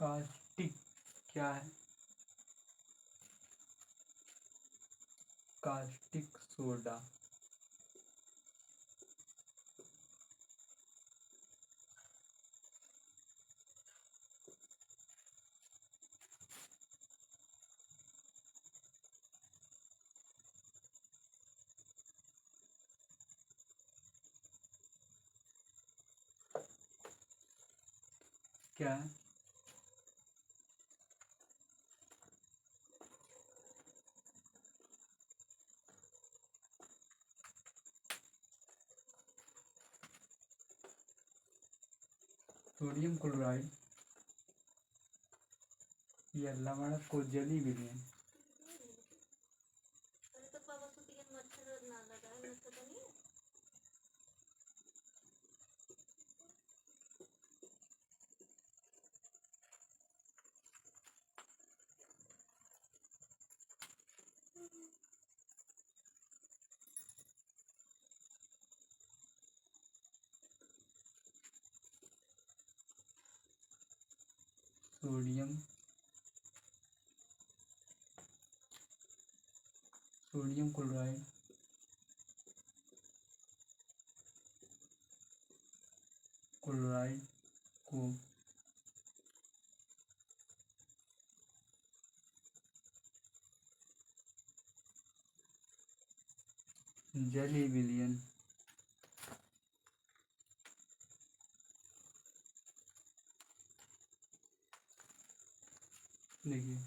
Caustic क्या है? Caustic soda. क्या है? सोडियम क्लोराइड या लवण को जली विलयन। सोडियम क्लोराइड को जली विलयन। देखिए,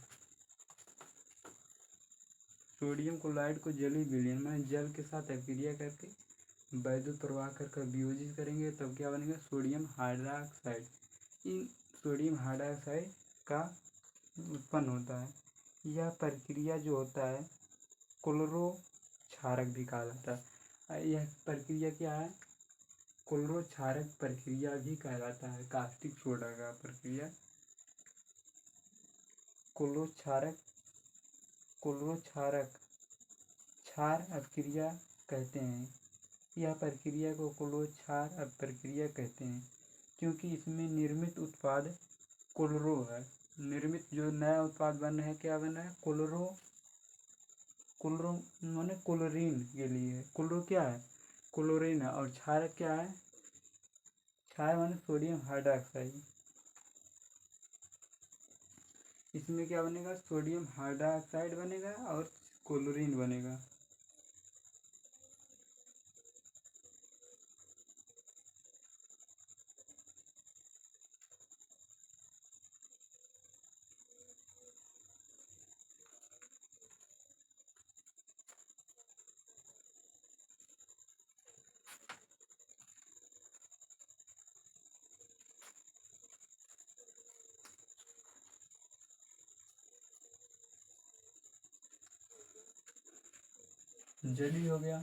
सोडियम क्लोराइड को जली विलयन में जल के साथ अभिक्रिया करके वैद्युत प्रवाह कर वियोजित करेंगे, तब क्या बनेगा? Sodium hydroxide. इन सोडियम हाइड्रोक्साइड का उत्पन्न होता है। यह प्रक्रिया जो होता है क्लोरो क्षारक भी कहा जाता है। यह प्रक्रिया क्या है? क्लोरो क्षारक प्रक्रिया भी कहलाता है। कास्टिक सोडा का प्रक्रिया क्लोरो क्षारक क्षार अपक्रिया कहते हैं। यह प्रक्रिया को क्लोरो क्षार अपक्रिया कहते हैं, क्योंकि इसमें निर्मित उत्पाद क्लोरो है। निर्मित जो नया उत्पाद बन रहा है, क्या बन रहा है? क्लोरो माने क्लोरीन के लिए। क्लोरो क्या है? क्लोरीन है। और क्षारक क्या है? क्षार माने सोडियम हाइड्रोक्साइड। इसमें क्या बनेगा? सोडियम हाइड्रोक्साइड बनेगा और क्लोरीन बनेगा। जली हो गया।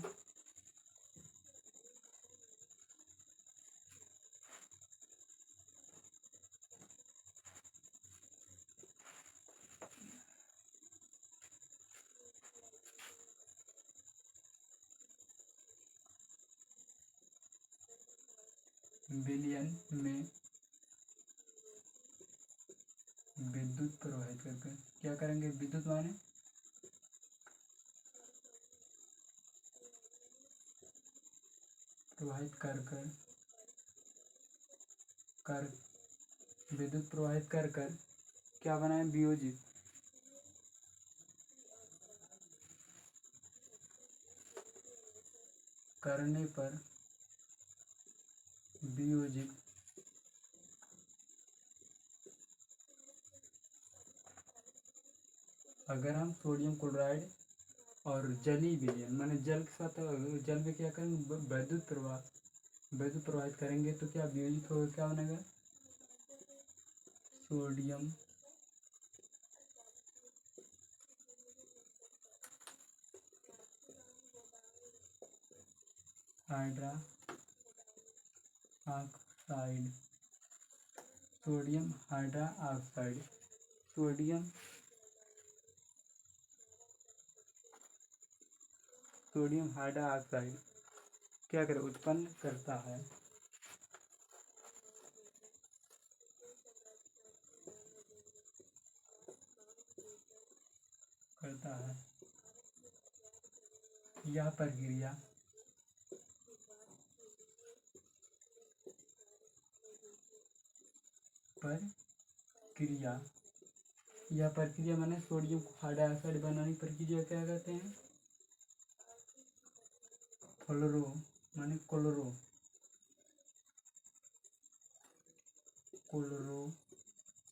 विलयन में विद्युत प्रवाहित करके क्या करेंगे? विद्युत माने प्रवाहित कर विद्युत प्रवाहित कर क्या बनाए? वियोजित। करने पर वियोजित अगर हम सोडियम क्लोराइड और जली विलयन माने जल के साथ जल में क्या करेंगे? वैद्युत प्रवाहित करेंगे तो क्या वियोजित होगा? क्या बनेगा? Sodium hydroxide. Sodium hydroxide sodium hydroxide क्या करे? उत्पन्न करता है। यह प्रक्रिया माने सोडियम हाइड्रोक्साइड बनाने की प्रक्रिया क्या कहते हैं? फ्लोरो माने क्लोरो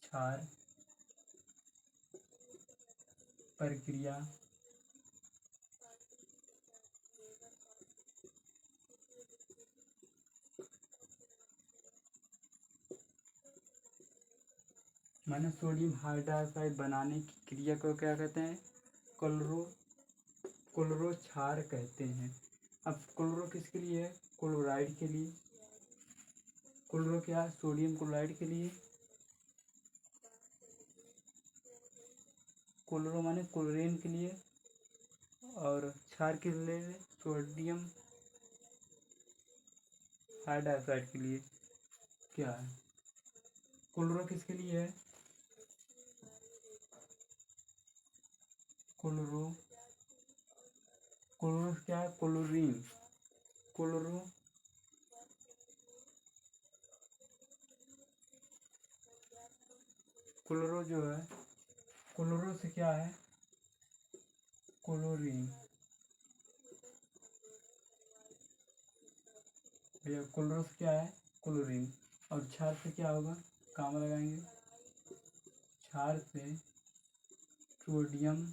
क्षार प्रक्रिया माने सोडियम हाइड्रोक्साइड बनाने की क्रिया को क्या कहते हैं? क्लोरो क्षार कहते हैं। अब क्लोरो किसके लिए है? क्लोराइड के लिए। क्लोरो क्या? सोडियम क्लोराइड के लिए। क्लोरो माने क्लोरीन के लिए और क्षार के लिए सोडियम हाइड्रोक्साइड के लिए। क्या है क्लोरो किसके लिए है? क्लोरो क्या है? क्लोरीन। क्लोरो जो है, क्लोरो से क्या है? क्लोरीन। भैया क्लोरो से क्या है? क्लोरीन। और क्षार से क्या होगा? काम लगाएंगे। क्षार से सोडियम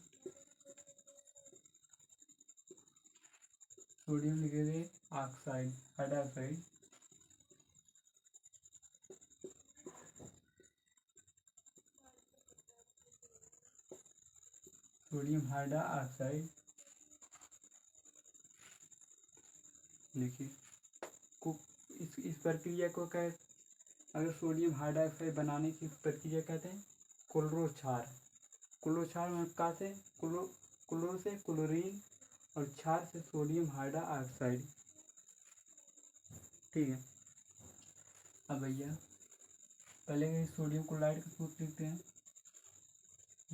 लिखेंगे ऑक्साइड हाइड्रोक्साइड। सोडियम हाइड्रोक्साइड देखिए को इस प्रक्रिया को क्या, अगर सोडियम हाइड्रोक्साइड बनाने की प्रक्रिया कहते हैं क्लोरो क्षार में का से क्लोरो से क्लोरीन और क्षार से सोडियम हाइड्रोक्साइड। ठीक है। अब भैया पहले सोडियम क्लोराइड का सूत्र लिखते हैं,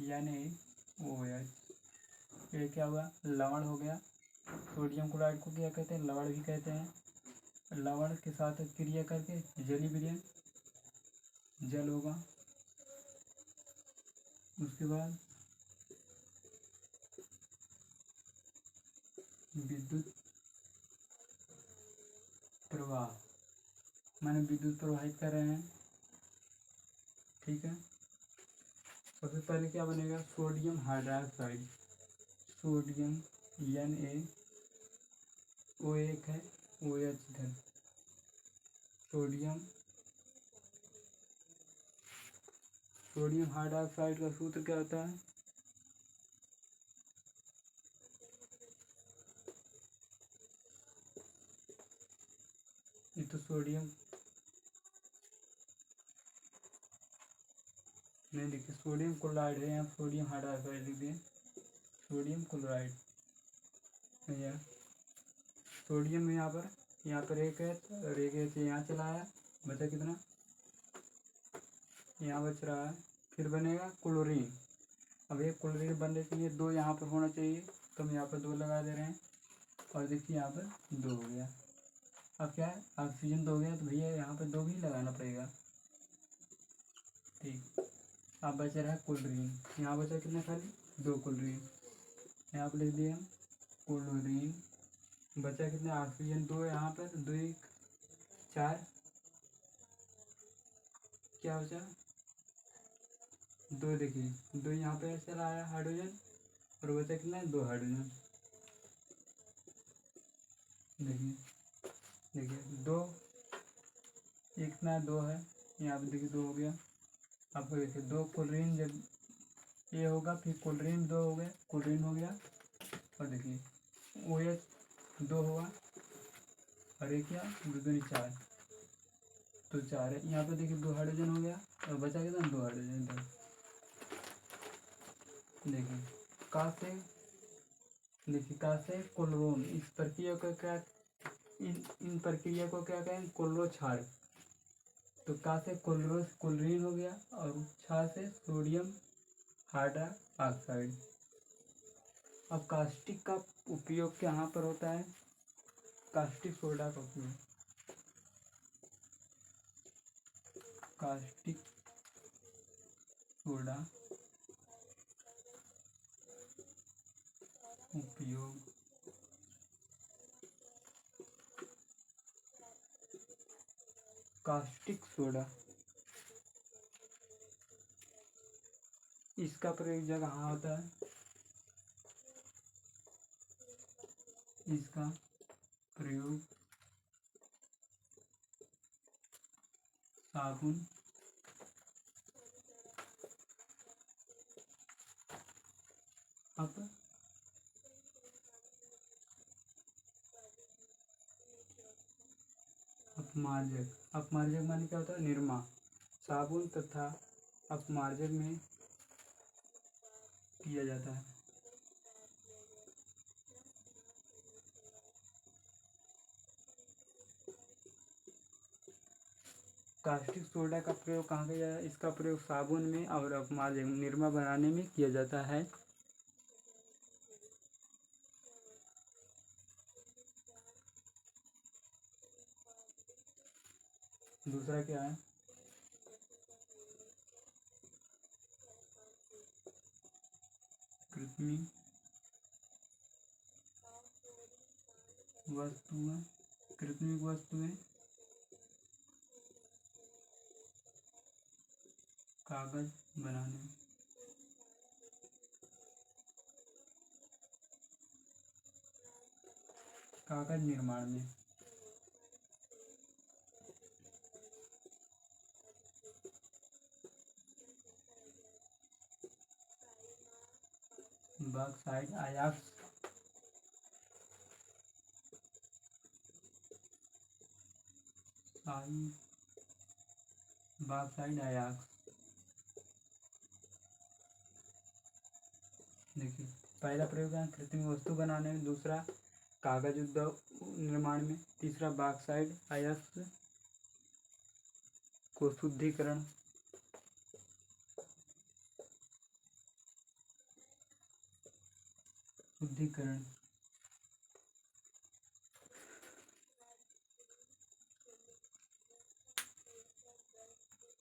यानी OH। ये क्या हुआ? लवण हो गया। सोडियम क्लोराइड को क्या कहते हैं? लवण भी कहते हैं। लवण के साथ क्रिया करके जलीय विलयन जल होगा। उसके बाद विद्युत प्रवाह माने विद्युत प्रवाहित कर रहे हैं। ठीक है। सबसे पहले क्या बनेगा? Sodium hydroxide, sodium Na, O1 है, OH इधर। सोडियम हाइड्रोक्साइड का सूत्र क्या होता है? ये तो सोडियम नहीं देखिए, सोडियम क्लोराइड है, यहाँ सोडियम हाइड्रोक्साइड लिख दिए। सोडियम क्लोराइड भैया सोडियम यहाँ पर एक है और एक है, यहाँ चला आया, बचा कितना? यहाँ बच रहा है। फिर बनेगा क्लोरीन। अब एक क्लोरीन बनने के लिए 2 यहाँ पर होना चाहिए, तो हम यहाँ पर 2 लगा दे रहे हैं और देखिए यहाँ पर 2 हो गया। अब क्या है? ऑक्सीजन 2 हो गया, तो भैया यहाँ पर 2 भी लगाना पड़ेगा। ठीक। अब बच रहा है क्लोरीन। यहाँ बचा कितना? खाली 2 क्लोरीन। यहाँ पर लिख दिए हम क्लोरीन। बचा कितना? ऑक्सीजन 2 यहाँ पर 2 1 4। क्या बचा? 2 देखिए 2 यहाँ पे चला आया हाइड्रोजन और बचा कितना? 2 हाइड्रोजन। देखिए 2 एक ना 2 है, यहाँ पे देखिए 2 हो गया। आपको देखिए 2 क्लोरीन जब ये होगा, फिर क्लोरीन 2 हो गया, क्लोरीन हो गया और देखिए OH 2 हुआ और एक क्या? 2 दूनी 4, तो 4 है। यहाँ पे देखिए 2 हाइड्रोजन हो गया और बचा कितना? 2 हाइड्रोजन इधर। देखिए का से क्लोरोन। इस प्रक्रिया को क्या, इन प्रक्रिया को क्या कहें? क्लोरो क्षार। तो का से क्लोरीन हो गया और क्षार से सोडियम हाइड्रोक्साइड। अब कास्टिक का उपयोग कहाँ पर होता है? कास्टिक सोडा का उपयोग, कास्टिक सोडा उपयोग कास्टिक सोडा, इसका प्रयोग कहाँ होता है? इसका प्रयोग साबुन अपमार्जक, अपमार्जक माने क्या होता है? निरमा, साबुन तथा अपमार्जक में किया जाता है। कास्टिक सोडा का प्रयोग कहाँ किया जाता है? इसका प्रयोग साबुन में और अपमार्जक निरमा बनाने में किया जाता है। दूसरा क्या है? कृत्रिम वस्तुएं, कृत्रिम वस्तुएं कागज बनाने में, कागज निर्माण में। बॉक्साइट अयाक्स, बॉक्साइट अयाक्स। देखिए, पहला प्रयोग है कृत्रिम वस्तु बनाने में, दूसरा कागज उद्योग निर्माण में, तीसरा बॉक्साइट अयाक्स को शुद्धिकरण, शुद्धिकरण